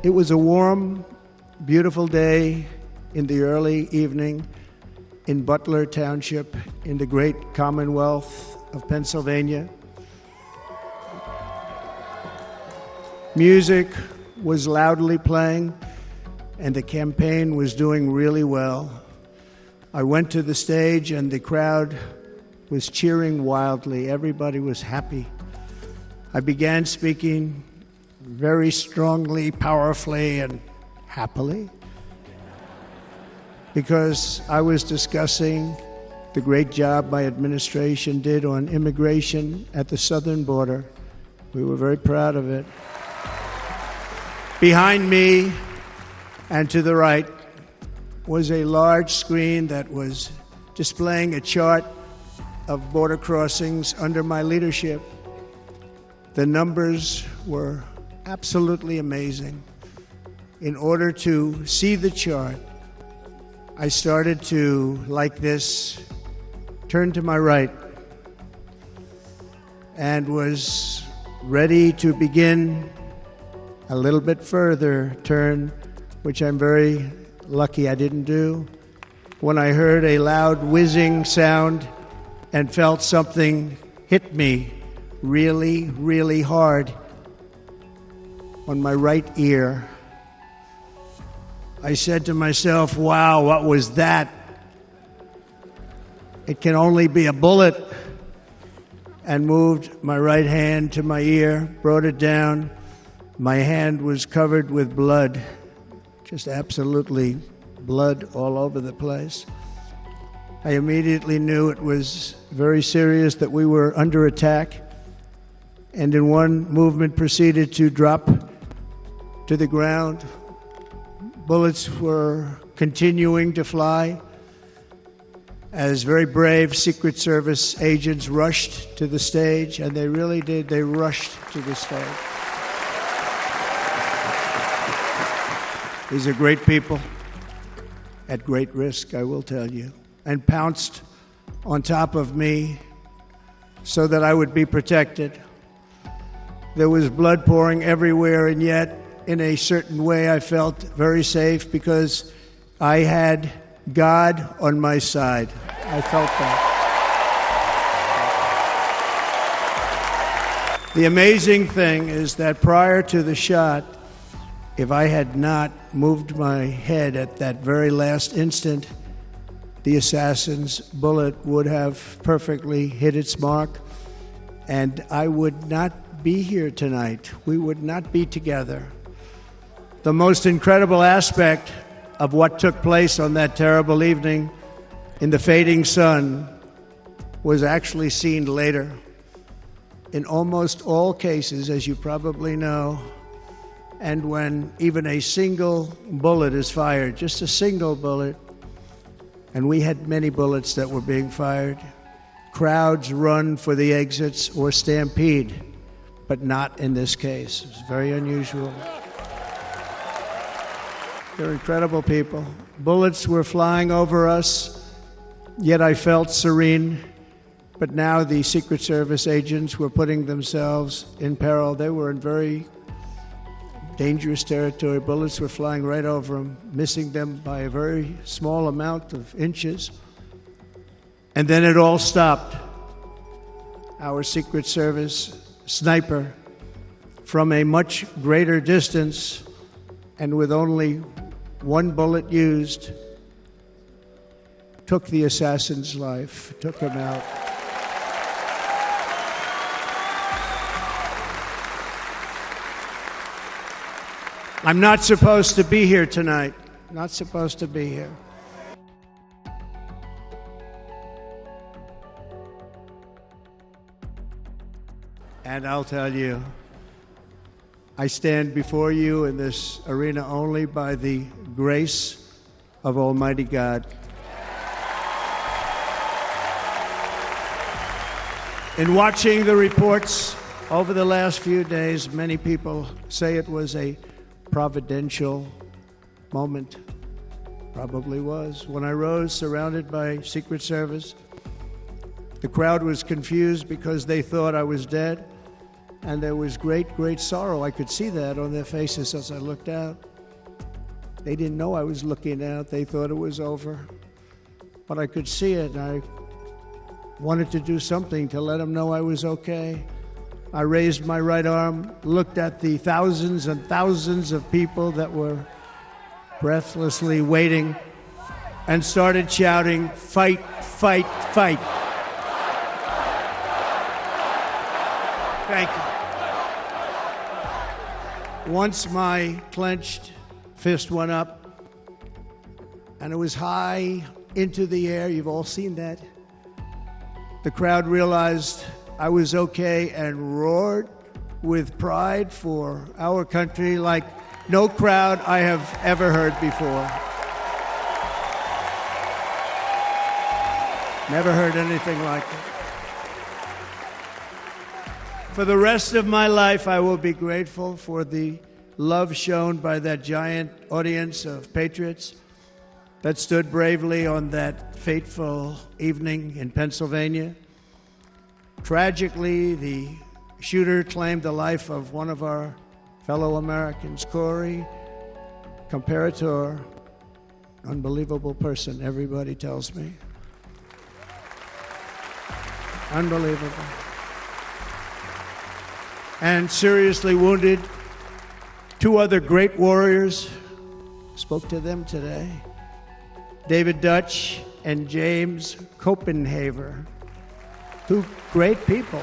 It was a warm, beautiful day in the early evening in Butler Township in the great Commonwealth of Pennsylvania. Music was loudly playing, and the campaign was doing really well. I went to the stage, and the crowd was cheering wildly. Everybody was happy. I began speaking very strongly, powerfully, and happily, because I was discussing the great job my administration did on immigration at the southern border. We were very proud of it. Behind me and to the right was a large screen that was displaying a chart of border crossings under my leadership. The numbers were absolutely amazing. In order to see the chart, I started to, like this, turn to my right and was ready to begin a little bit further turn, which I'm very lucky I didn't do, when I heard a loud whizzing sound and felt something hit me really, really hard on my right ear. I said to myself, wow, what was that? It can only be a bullet. And moved my right hand to my ear, brought it down. My hand was covered with blood, just absolutely blood all over the place. I immediately knew it was very serious, that we were under attack, and in one movement proceeded to drop to the ground. Bullets were continuing to fly as very brave Secret Service agents rushed to the stage, and they really did. They rushed to the stage. These are great people at great risk, I will tell you, and pounced on top of me so that I would be protected. There was blood pouring everywhere, and yet, in a certain way, I felt very safe because I had God on my side. I felt that. The amazing thing is that prior to the shot, if I had not moved my head at that very last instant, the assassin's bullet would have perfectly hit its mark, and I would not be here tonight. We would not be together. The most incredible aspect of what took place on that terrible evening in the fading sun was actually seen later. In almost all cases, as you probably know, and when even a single bullet is fired, just a single bullet, and we had many bullets that were being fired, crowds run for the exits or stampede, but not in this case. It's very unusual. They're incredible people. Bullets were flying over us, yet I felt serene. But now the Secret Service agents were putting themselves in peril. They were in very dangerous territory. Bullets were flying right over them, missing them by a very small amount of inches. And then it all stopped. Our Secret Service sniper, from a much greater distance and with only one bullet used, took the assassin's life, took him out. I'm not supposed to be here tonight. Not supposed to be here. And I'll tell you, I stand before you in this arena only by the grace of Almighty God. In watching the reports over the last few days, many people say it was a providential moment. Probably was. When I rose surrounded by Secret Service, the crowd was confused because they thought I was dead. And there was great, great sorrow. I could see that on their faces as I looked out. They didn't know I was looking out. They thought it was over. But I could see it, and I wanted to do something to let them know I was okay. I raised my right arm, looked at the thousands and thousands of people that were breathlessly waiting, and started shouting, "Fight, fight, fight." Thank you. Once my clenched fist went up, and it was high into the air, you've all seen that, the crowd realized I was okay and roared with pride for our country like no crowd I have ever heard before. Never heard anything like it. For the rest of my life, I will be grateful for the love shown by that giant audience of patriots that stood bravely on that fateful evening in Pennsylvania. Tragically, the shooter claimed the life of one of our fellow Americans, Corey Comperatore. Unbelievable person, everybody tells me. Unbelievable. And seriously wounded, two other great warriors. Spoke to them today. David Dutch and James Copenhaver. Two great people.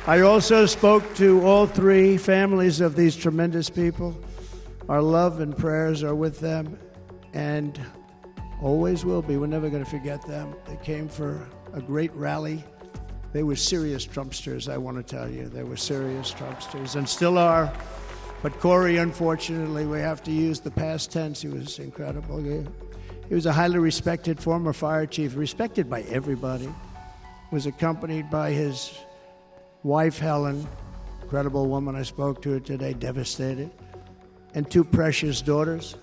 I also spoke to all three families of these tremendous people. Our love and prayers are with them, and always will be. We're never going to forget them. They came for a great rally. They were serious Trumpsters, I want to tell you. They were serious Trumpsters, and still are. But Corey, unfortunately, we have to use the past tense. He was incredible. He was a highly respected former fire chief, respected by everybody. Was accompanied by his wife, Helen, incredible woman. I spoke to her today, devastated, and two precious daughters.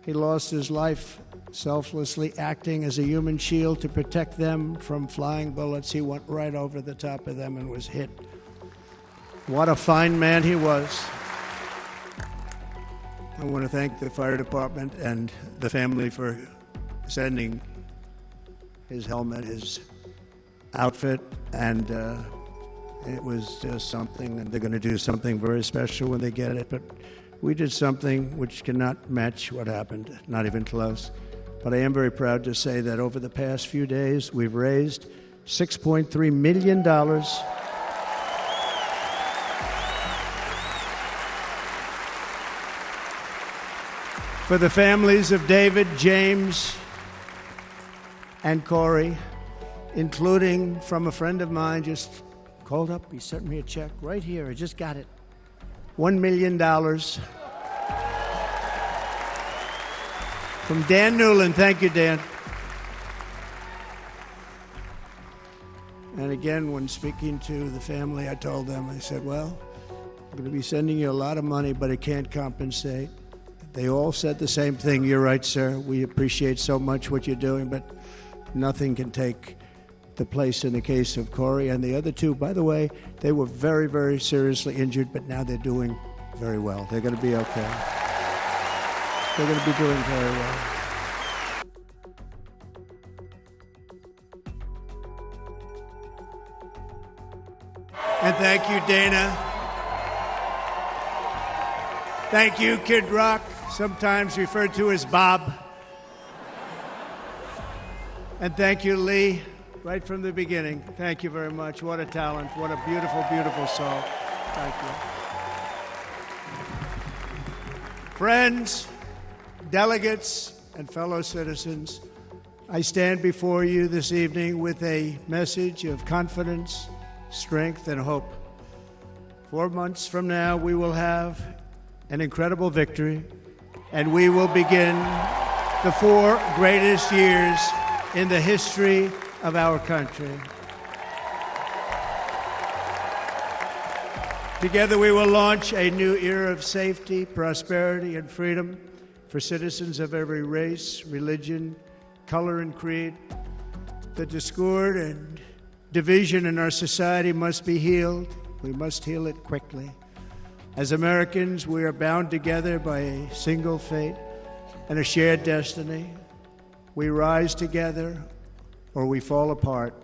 He lost his life selflessly acting as a human shield to protect them from flying bullets. He went right over the top of them and was hit. What a fine man he was. I want to thank the fire department and the family for sending his helmet, his outfit, and it was just something, and they're going to do something very special when they get it. But we did something which cannot match what happened, not even close. But I am very proud to say that over the past few days, we've raised $6.3 million for the families of David, James, and Corey, including from a friend of mine just called up. He sent me a check right here. I just got it. $1 million from Dan Newland. Thank you, Dan. And again, when speaking to the family, I told them, I said, well, I'm going to be sending you a lot of money, but it can't compensate. They all said the same thing. You're right, sir. We appreciate so much what you're doing, but nothing can take the place in the case of Corey and the other two. By the way, they were very, very seriously injured, but now they're doing very well. They're going to be okay. They're going to be doing very well. And thank you, Dana. Thank you, Kid Rock, sometimes referred to as Bob. And thank you, Lee, right from the beginning. Thank you very much. What a talent. What a beautiful, beautiful soul. Thank you. Friends, delegates, and fellow citizens, I stand before you this evening with a message of confidence, strength, and hope. 4 months from now, we will have an incredible victory, and we will begin the 4 greatest years in the history of our country. Together we will launch a new era of safety, prosperity, and freedom for citizens of every race, religion, color, and creed. The discord and Division in our society must be healed. We must heal it quickly. As Americans, we are bound together by a single fate and a shared destiny. We rise together or we fall apart.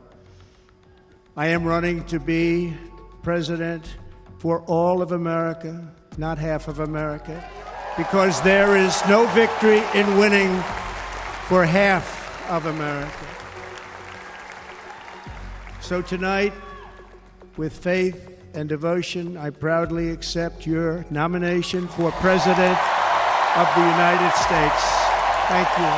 I am running to be president for all of America, not half of America, because there is no victory in winning for half of America. So tonight, with faith and devotion, I proudly accept your nomination for President of the United States. Thank you.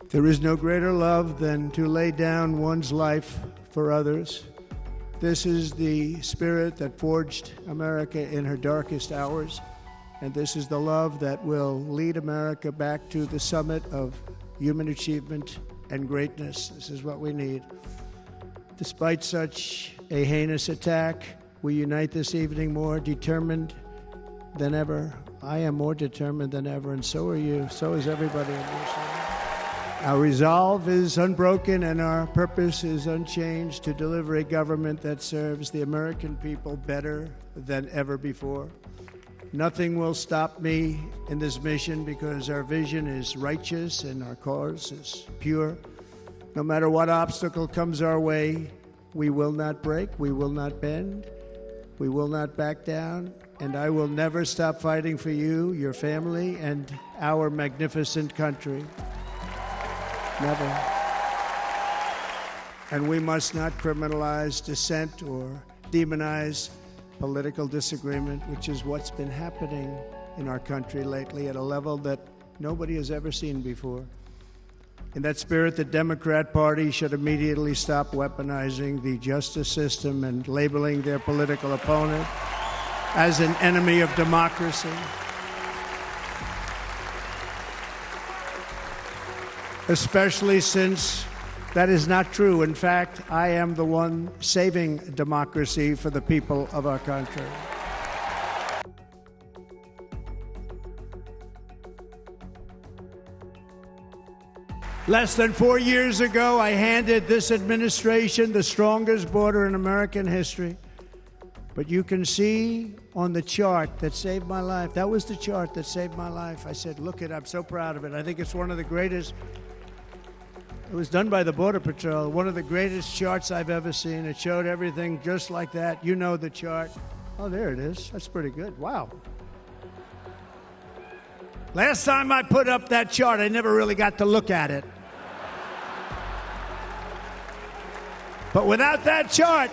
There is no greater love than to lay down one's life for others. This is the spirit that forged America in her darkest hours, and this is the love that will lead America back to the summit of human achievement and greatness. This is what we need. Despite such a heinous attack, we unite this evening more determined than ever. I am more determined than ever, and so are you. So is everybody in this room. Our resolve is unbroken and our purpose is unchanged to deliver a government that serves the American people better than ever before. Nothing will stop me in this mission because our vision is righteous and our cause is pure. No matter what obstacle comes our way, we will not break, we will not bend, we will not back down, and I will never stop fighting for you, your family, and our magnificent country. Never. And we must not criminalize dissent or demonize political disagreement, which is what's been happening in our country lately at a level that nobody has ever seen before. In that spirit, the Democrat Party should immediately stop weaponizing the justice system and labeling their political opponent as an enemy of democracy. Especially since that is not true. In fact, I am the one saving democracy for the people of our country. Less than 4 years ago, I handed this administration the strongest border in American history. But you can see on the chart that saved my life, that was the chart that saved my life. I said, look it, I'm so proud of it. I think it's one of the greatest. It was done by the Border Patrol, one of the greatest charts I've ever seen. It showed everything just like that. You know the chart. Oh, there it is. That's pretty good. Wow. Last time I put up that chart, I never really got to look at it. But without that chart,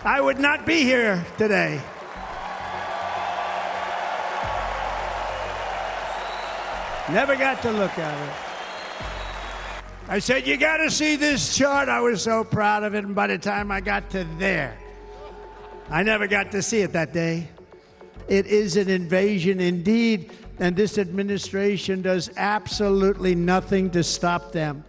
I would not be here today. Never got to look at it. I said, you got to see this chart. I was so proud of it, and by the time I got to there, I never got to see it that day. It is an invasion indeed, and this administration does absolutely nothing to stop them.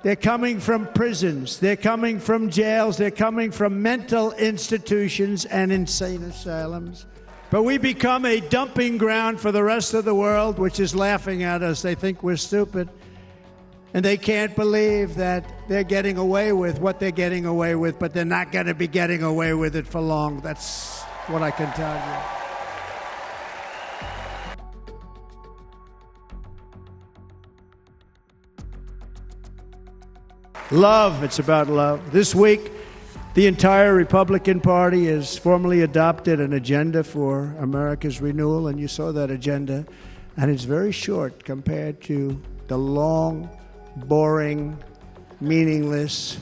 They're coming from prisons, they're coming from jails, they're coming from mental institutions and insane asylums. But we become a dumping ground for the rest of the world, which is laughing at us. They think we're stupid. And they can't believe that they're getting away with what they're getting away with, but they're not going to be getting away with it for long. That's what I can tell you. Love, it's about love. This week, the entire Republican Party has formally adopted an agenda for America's renewal, and you saw that agenda, and it's very short compared to the long, boring, meaningless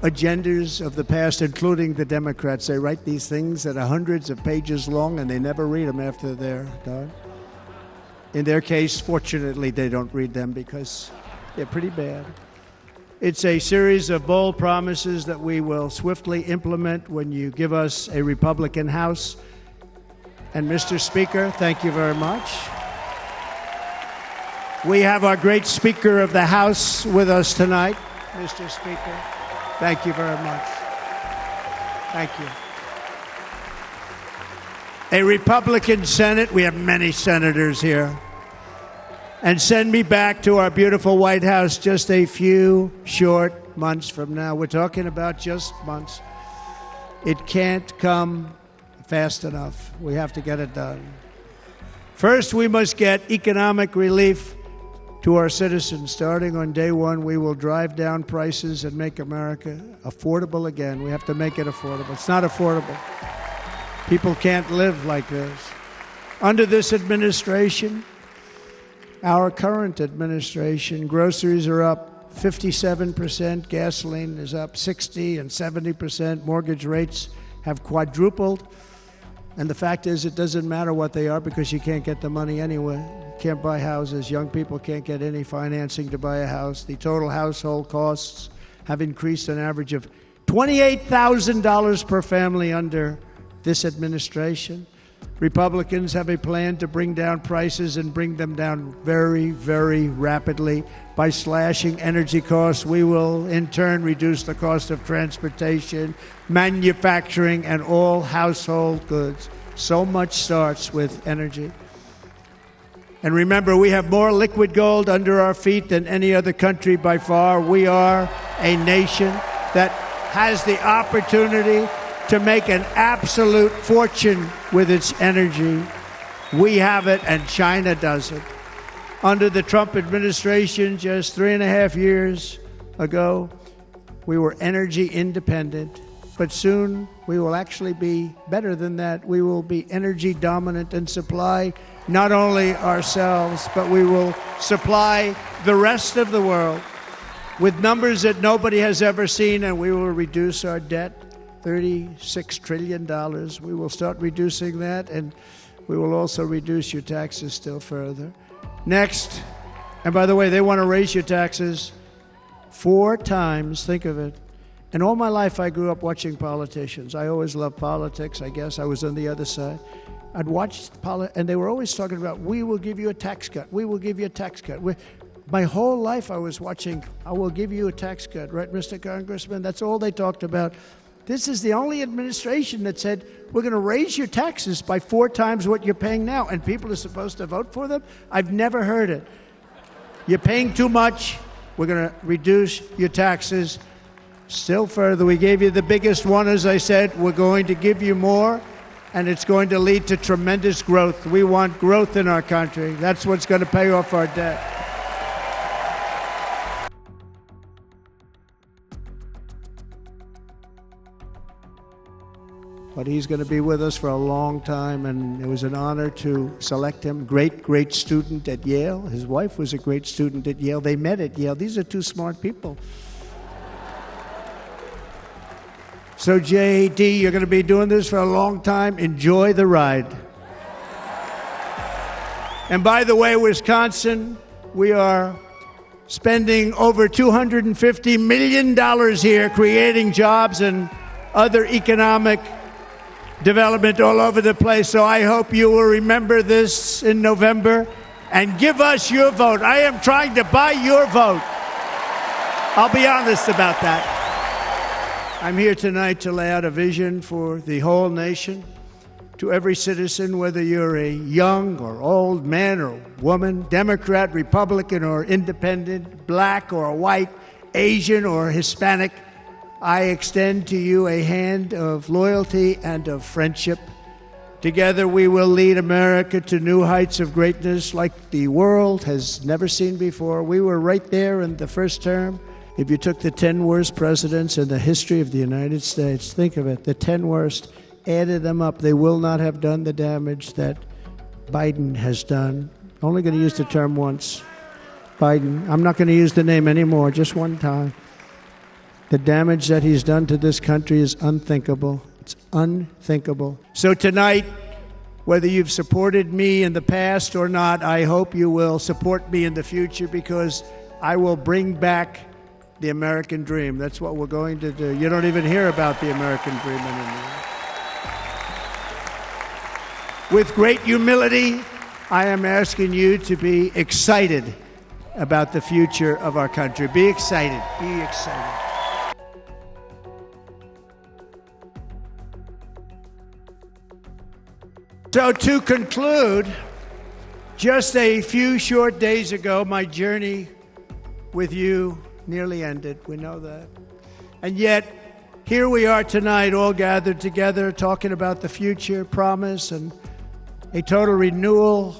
agendas of the past, including the Democrats. They write these things that are hundreds of pages long, and they never read them after they're done. In their case, fortunately, they don't read them because they're pretty bad. It's a series of bold promises that we will swiftly implement when you give us a Republican House. And Mr. Speaker, thank you very much. We have our great Speaker of the House with us tonight. Mr. Speaker, thank you very much. Thank you. a Republican Senate. We have many senators here. And send me back to our beautiful White House just a few short months from now. We're talking about just months. It can't come fast enough. We have to get it done. First, we must get economic relief to our citizens. Starting on day one, we will drive down prices and make America affordable again. We have to make it affordable. It's not affordable. People can't live like this. Under this administration, our current administration, groceries are up 57%, gasoline is up 60 and 70%, mortgage rates have quadrupled. And the fact is, it doesn't matter what they are because you can't get the money anyway. You can't buy houses. Young people can't get any financing to buy a house. The total household costs have increased an average of $28,000 per family under this administration. Republicans have a plan to bring down prices and bring them down very, very rapidly. By slashing energy costs, we will in turn reduce the cost of transportation, manufacturing, and all household goods. So much starts with energy. And remember, we have more liquid gold under our feet than any other country by far. We are a nation that has the opportunity to make an absolute fortune with its energy. We have it, and China doesn't. Under the Trump administration, just 3.5 years ago, we were energy independent. But soon, we will actually be better than that. We will be energy dominant and supply not only ourselves, but we will supply the rest of the world with numbers that nobody has ever seen, and we will reduce our debt. $36 trillion. We will start reducing that, and we will also reduce your taxes still further. Next, and by the way, they want to raise your taxes 4 times. Think of it. And all my life, I grew up watching politicians. I always loved politics. I guess I was on the other side. I'd watch and they were always talking about, we will give you a tax cut. We will give you a tax cut. My whole life, I was watching, I will give you a tax cut, right, Mr. Congressman? That's all they talked about. This is the only administration that said, we're going to raise your taxes by 4 times what you're paying now, and people are supposed to vote for them? I've never heard it. You're paying too much. We're going to reduce your taxes still further. We gave you the biggest one, as I said. We're going to give you more, and it's going to lead to tremendous growth. We want growth in our country. That's what's going to pay off our debt. But he's going to be with us for a long time, and it was an honor to select him. Great, great student at Yale. His wife was a great student at Yale. They met at Yale. These are 2 smart people. So, J.D., you're going to be doing this for a long time. Enjoy the ride. And by the way, Wisconsin, we are spending over $250 million here creating jobs and other economic development all over the place. So I hope you will remember this in November and give us your vote. I am trying to buy your vote. I'll be honest about that. I'm here tonight to lay out a vision for the whole nation. To every citizen, whether you're a young or old man or woman, Democrat, Republican, or independent, black or white, Asian or Hispanic, I extend to you a hand of loyalty and of friendship. Together we will lead America to new heights of greatness like the world has never seen before. We were right there in the first term. If you took the 10 worst presidents in the history of the United States, think of it, the 10 worst, added them up, they will not have done the damage that Biden has done. Only going to use the term once. Biden. I'm not going to use the name anymore, just one time. The damage that he's done to this country is unthinkable. It's unthinkable. So tonight, whether you've supported me in the past or not, I hope you will support me in the future, because I will bring back the American dream. That's what we're going to do. You don't even hear about the American dream anymore. With great humility, I am asking you to be excited about the future of our country. Be excited. Be excited. So to conclude, just a few short days ago, my journey with you nearly ended. We know that. And yet, here we are tonight, all gathered together, talking about the future, promise, and a total renewal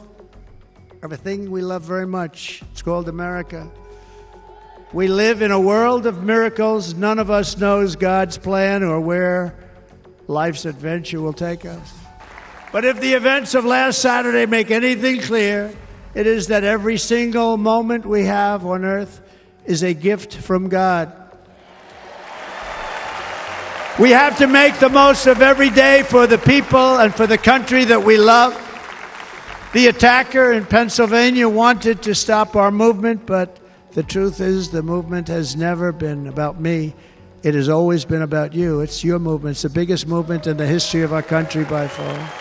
of a thing we love very much. It's called America. We live in a world of miracles. None of us knows God's plan or where life's adventure will take us. But if the events of last Saturday make anything clear, it is that every single moment we have on earth is a gift from God. We have to make the most of every day for the people and for the country that we love. The attacker in Pennsylvania wanted to stop our movement, but the truth is the movement has never been about me. It has always been about you. It's your movement. It's the biggest movement in the history of our country by far.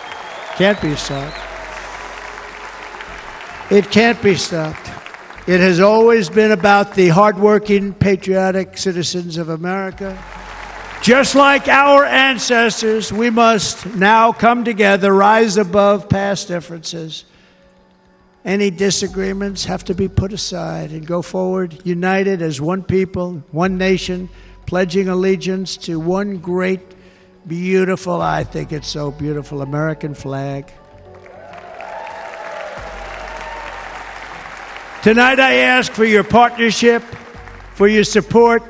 Can't be stopped. It can't be stopped. It has always been about the hardworking, patriotic citizens of America. Just like our ancestors, we must now come together, rise above past differences. Any disagreements have to be put aside and go forward, united as one people, one nation, pledging allegiance to one great, beautiful, I think it's so beautiful, American flag. Tonight I ask for your partnership, for your support,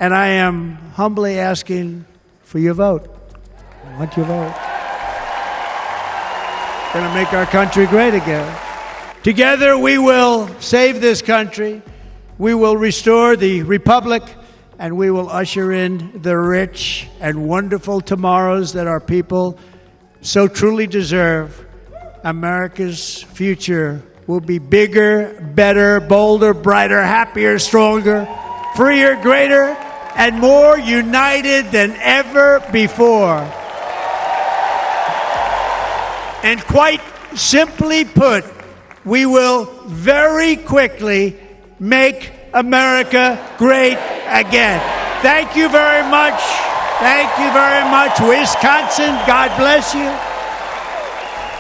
and I am humbly asking for your vote. I want your vote. Going to make our country great again. Together we will save this country, we will restore the republic, and we will usher in the rich and wonderful tomorrows that our people so truly deserve. America's future will be bigger, better, bolder, brighter, happier, stronger, freer, greater, and more united than ever before. And quite simply put, we will very quickly make America great again. Thank you very much. Thank you very much, Wisconsin. God bless you.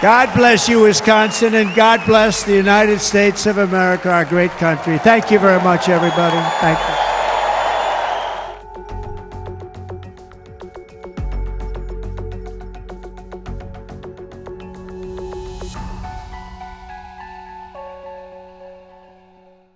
God bless you, Wisconsin, and God bless the United States of America, our great country. Thank you very much, everybody. Thank you.